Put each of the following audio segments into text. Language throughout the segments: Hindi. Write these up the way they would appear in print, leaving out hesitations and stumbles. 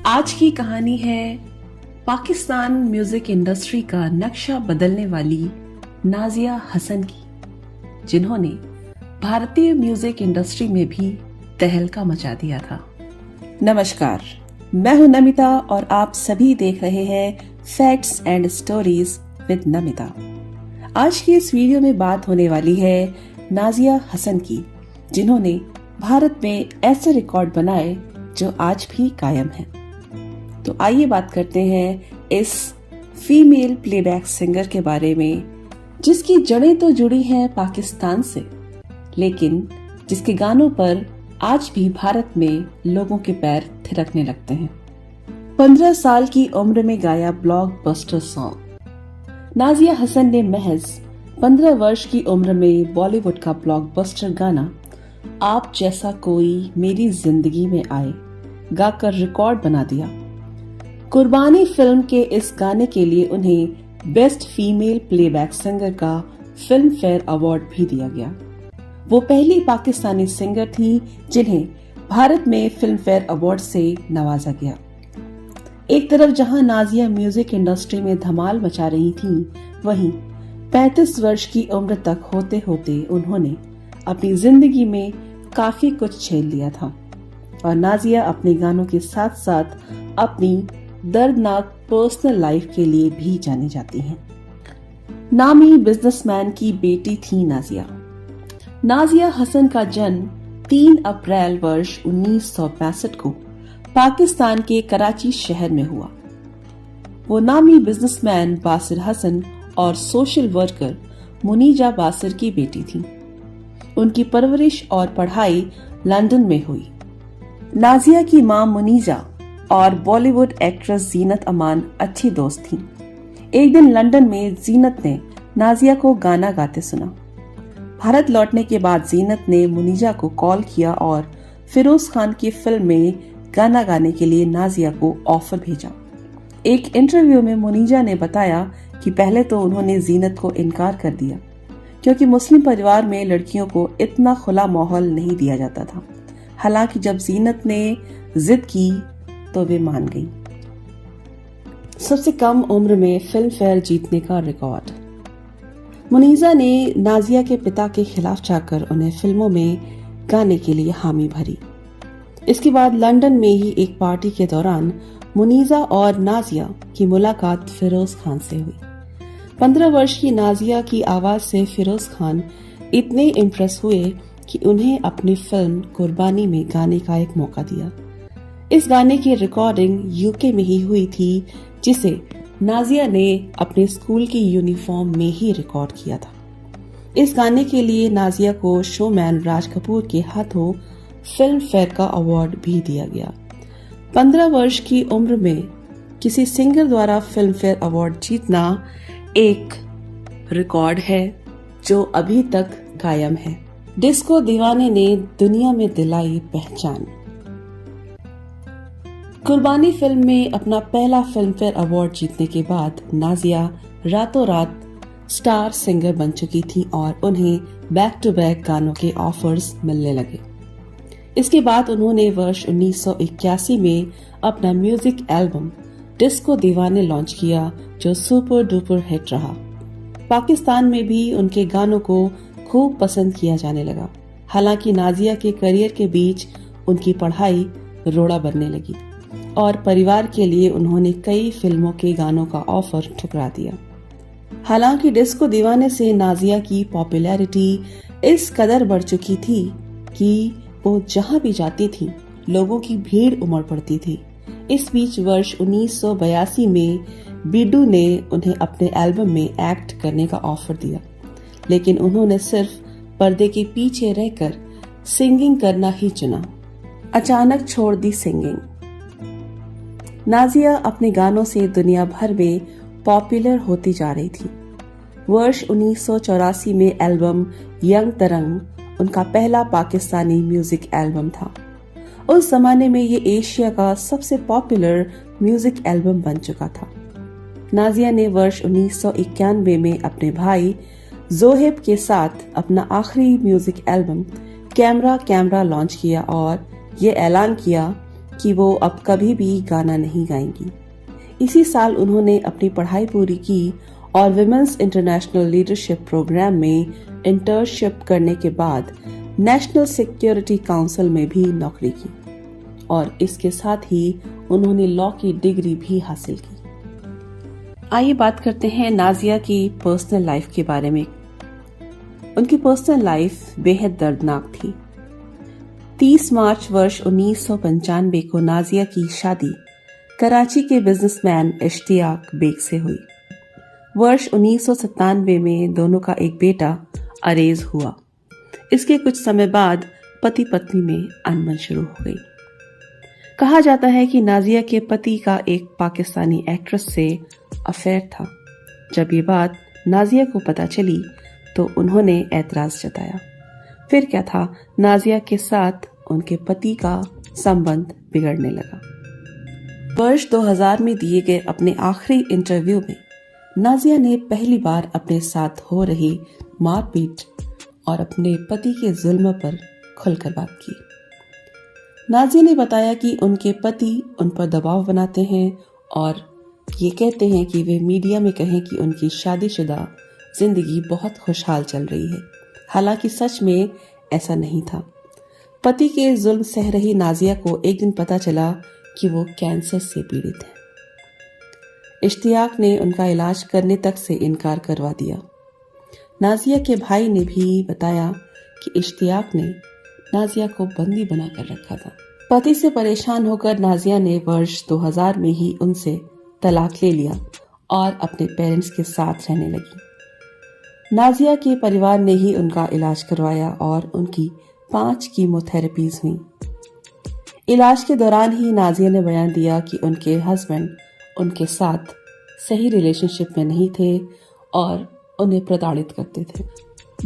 आज की कहानी है पाकिस्तान म्यूजिक इंडस्ट्री का नक्शा बदलने वाली नाजिया हसन की, जिन्होंने भारतीय म्यूजिक इंडस्ट्री में भी तहलका मचा दिया था। नमस्कार, मैं हूं नमिता और आप सभी देख रहे हैं facts and stories with Namita. आज की इस वीडियो में बात होने वाली है नाजिया हसन की, जिन्होंने भारत में ऐसे रिकॉर्ड बनाए जो आज भी कायम हैं। तो आइए बात करते हैं इस फीमेल प्लेबैक सिंगर के बारे में, जिसकी जड़ें तो जुड़ी हैं पाकिस्तान से, लेकिन जिसके गानों पर आज भी भारत में लोगों के पैर थिरकने लगते हैं। 15 साल की उम्र में गाया ब्लॉकबस्टर सॉन्ग। नाजिया हसन ने महज 15 वर्ष की उम्र में बॉलीवुड का ब्लॉकबस्टर गाना आप जैसा कोई मेरी जिंदगी में आए गाकर रिकॉर्ड बना दिया। कुर्बानी फिल्म के इस गाने के लिए उन्हें बेस्ट फीमेल प्लेबैक सिंगर का फिल्म फेयर अवार्ड भी दिया गया। वो पहली पाकिस्तानी सिंगर थी जिन्हें भारत में फिल्म फेयर अवार्ड से नवाजा गया। एक तरफ जहां नाजिया म्यूजिक इंडस्ट्री में धमाल मचा रही थी, वहीं 35 वर्ष की उम्र तक होते होते उन्होंने अपनी जिंदगी में काफी कुछ झेल लिया था और नाजिया अपने गानों के साथ साथ अपनी दर्दनाक पर्सनल लाइफ के लिए भी जानी जाती हैं। नामी बिजनेसमैन की बेटी थी नाजिया। नाजिया हसन का जन्म 3 अप्रैल वर्ष 1965 को पाकिस्तान के कराची शहर में हुआ। वो नामी बिजनेसमैन बासिर हसन और सोशल वर्कर मुनीजा बासिर की बेटी थी। उनकी परवरिश और पढ़ाई लंदन में हुई। नाजिया की मां मुनीजा और बॉलीवुड एक्ट्रेस जीनत अमान अच्छी दोस्त थीं। एक दिन लंदन में जीनत ने नाजिया को गाना गाते सुना। भारत लौटने के बाद जीनत ने मुनीजा को कॉल किया और फिरोज खान की फिल्म में गाना गाने के लिए नाजिया को ऑफर भेजा। एक इंटरव्यू में मुनीजा ने बताया कि पहले तो उन्होंने जीनत को इनकार कर दिया, क्योंकि मुस्लिम परिवार में लड़कियों को इतना खुला माहौल नहीं दिया जाता था। हालांकि जब जीनत ने जिद की तो वे मान गई। सबसे कम उम्र में फिल्म फेयर जीतने का रिकॉर्ड। मुनीजा ने नाजिया के पिता के खिलाफ जाकर उन्हें फिल्मों में गाने के लिए हामी भरी। इसके बाद लंदन में ही एक पार्टी के दौरान मुनीजा और नाजिया की मुलाकात फिरोज खान से हुई। 15 वर्ष की नाजिया की आवाज से फिरोज खान इतने इम्प्रेस हुए कि उन्हें अपनी फिल्म कुर्बानी में गाने का एक मौका दिया। इस गाने की रिकॉर्डिंग यूके में ही हुई थी, जिसे नाजिया ने अपने स्कूल की यूनिफॉर्म में ही रिकॉर्ड किया था। इस गाने के लिए नाजिया को शोमैन राज कपूर के हाथों फिल्म फेयर का अवार्ड भी दिया गया। 15 वर्ष की उम्र में किसी सिंगर द्वारा फिल्म फेयर अवार्ड जीतना एक रिकॉर्ड है जो अभी तक कायम है। डिस्को दीवाने ने दुनिया में दिलाई पहचान। कुर्बानी फिल्म में अपना पहला फिल्म फेयर अवार्ड जीतने के बाद नाजिया रातों रात स्टार सिंगर बन चुकी थी और उन्हें बैक टू बैक गानों के ऑफर्स मिलने लगे। इसके बाद उन्होंने वर्ष 1981 में अपना म्यूजिक एल्बम डिस्को दीवाने लॉन्च किया, जो सुपर डुपर हिट रहा। पाकिस्तान में भी उनके गानों को खूब पसंद किया जाने लगा। हालांकि नाजिया के करियर के बीच उनकी पढ़ाई रोड़ा बनने लगी और परिवार के लिए उन्होंने कई फिल्मों के गानों का ऑफर ठुकरा दिया। हालांकि डिस्को दीवाने से नाजिया की पॉपुलैरिटी इस कदर बढ़ चुकी थी कि वो जहां भी जाती थी लोगों की भीड़ उमड़ पड़ती थी। इस बीच वर्ष 1982 में बीडू ने उन्हें अपने एल्बम में एक्ट करने का ऑफर दिया, लेकिन उन्होंने सिर्फ पर्दे के पीछे रहकर सिंगिंग करना ही चुना। अचानक छोड़ दी सिंगिंग। नाजिया अपने गानों से दुनिया भर में पॉपुलर होती जा रही थी। वर्ष 1984 में एल्बम यंग तरंग उनका पहला पाकिस्तानी म्यूजिक एल्बम था। उस जमाने में ये एशिया का सबसे पॉपुलर म्यूजिक एल्बम बन चुका था। नाजिया ने वर्ष 1991 में अपने भाई जोहेब के साथ अपना आखिरी music album camera camera launch किया और ये ऐलान किया कि वो अब कभी भी गाना नहीं गाएंगी। इसी साल उन्होंने अपनी पढ़ाई पूरी की और विमेंस इंटरनेशनल लीडरशिप प्रोग्राम में इंटर्नशिप करने के बाद नेशनल सिक्योरिटी काउंसिल में भी नौकरी की और इसके साथ ही उन्होंने लॉ की डिग्री भी हासिल की। आइए बात करते हैं नाजिया की पर्सनल लाइफ के बारे में। उनकी पर्सनल लाइफ बेहद दर्दनाक थी। 30 मार्च वर्ष 1995 को नाजिया की शादी कराची के बिजनेसमैन इश्तियाक बेग से हुई। वर्ष 1997 में दोनों का एक बेटा अरेज हुआ। इसके कुछ समय बाद पति पत्नी में अनबन शुरू हो गई। कहा जाता है कि नाजिया के पति का एक पाकिस्तानी एक्ट्रेस से अफेयर था। जब ये बात नाजिया को पता चली तो उन्होंने ऐतराज जताया। फिर क्या था, नाजिया के साथ उनके पति का संबंध बिगड़ने लगा। वर्ष 2000 में दिए गए अपने आखिरी इंटरव्यू में नाजिया ने पहली बार अपने साथ हो रही मारपीट और अपने पति के जुल्म पर खुलकर बात की। नाजिया ने बताया कि उनके पति उन पर दबाव बनाते हैं और ये कहते हैं कि वे मीडिया में कहें कि उनकी शादीशुदा जिंदगी बहुत खुशहाल चल रही है। हालांकि सच में ऐसा नहीं था। पति के जुल्म सह रही नाजिया को एक दिन पता चला कि वो कैंसर से पीड़ित है। इश्तियाक ने उनका इलाज करने तक से इनकार करवा दिया। नाजिया के भाई ने भी बताया कि इश्तियाक ने नाजिया को बंदी बनाकर रखा था। पति से परेशान होकर नाजिया ने वर्ष 2000 में ही उनसे तलाक ले लिया और अपने पेरेंट्स के साथ रहने लगी। नाजिया के परिवार ने ही उनका इलाज करवाया और उनकी 5 कीमोथेरेपीज हुई। इलाज के दौरान ही नाजिया ने बयान दिया कि उनके हस्बैंड उनके साथ सही रिलेशनशिप में नहीं थे और उन्हें प्रताड़ित करते थे।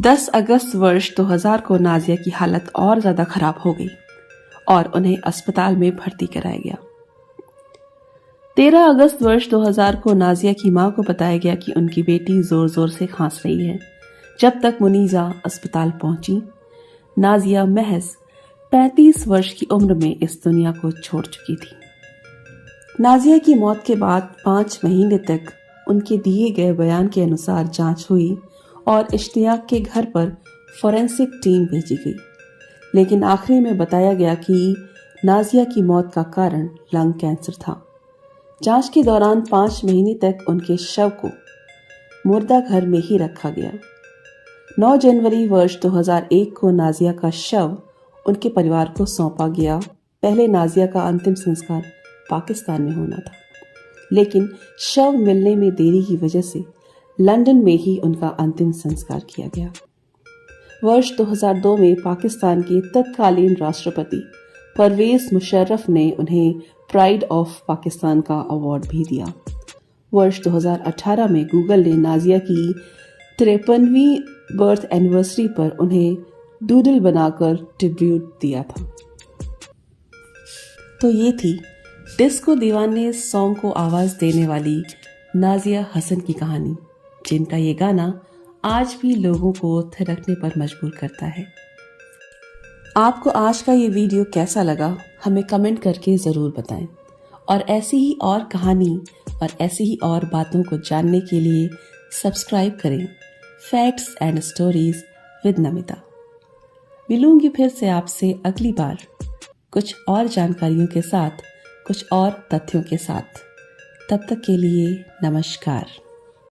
10 अगस्त वर्ष 2000 को नाजिया की हालत और ज्यादा खराब हो गई और उन्हें अस्पताल में भर्ती कराया गया। 13 अगस्त वर्ष 2000 को नाजिया की मां को बताया गया कि उनकी बेटी जोर जोर से खांस रही है। जब तक मुनीजा अस्पताल पहुंची, नाजिया महज 35 वर्ष की उम्र में इस दुनिया को छोड़ चुकी थी। नाजिया की मौत के बाद 5 महीने तक उनके दिए गए बयान के अनुसार जांच हुई और इश्तियाक के घर पर फोरेंसिक टीम भेजी गई, लेकिन आखिरी में बताया गया कि नाजिया की मौत का कारण लंग कैंसर था। जांच के दौरान 5 महीने तक उनके शव को मुर्दा घर में ही रखा गया। 9 जनवरी वर्ष 2001 को नाजिया का शव उनके परिवार को सौंपा गया। पहले नाजिया का अंतिम संस्कार पाकिस्तान में होना था, लेकिन शव मिलने में देरी की वजह से लंदन में ही उनका अंतिम संस्कार किया गया। वर्ष 2002 में पाकिस्तान के तत्कालीन राष्ट्रपति परवेज मुशर्रफ ने उन्हें प्राइड ऑफ पाकिस्तान का अवार्ड भी दिया। वर्ष 2018 में गूगल ने नाजिया की 53वीं बर्थ एनिवर्सरी पर उन्हें डूडल बनाकर ट्रिब्यूट दिया था। तो ये थी डिस्को दीवाने सॉन्ग को आवाज देने वाली नाजिया हसन की कहानी, जिनका ये गाना आज भी लोगों को थिरकने पर मजबूर करता है। आपको आज का ये वीडियो कैसा लगा, हमें कमेंट करके ज़रूर बताएं और ऐसी ही और कहानी और ऐसी ही और बातों को जानने के लिए सब्सक्राइब करें facts and stories with Namita. मिलूंगी फिर से आपसे अगली बार कुछ और जानकारियों के साथ, कुछ और तथ्यों के साथ। तब तक के लिए नमस्कार।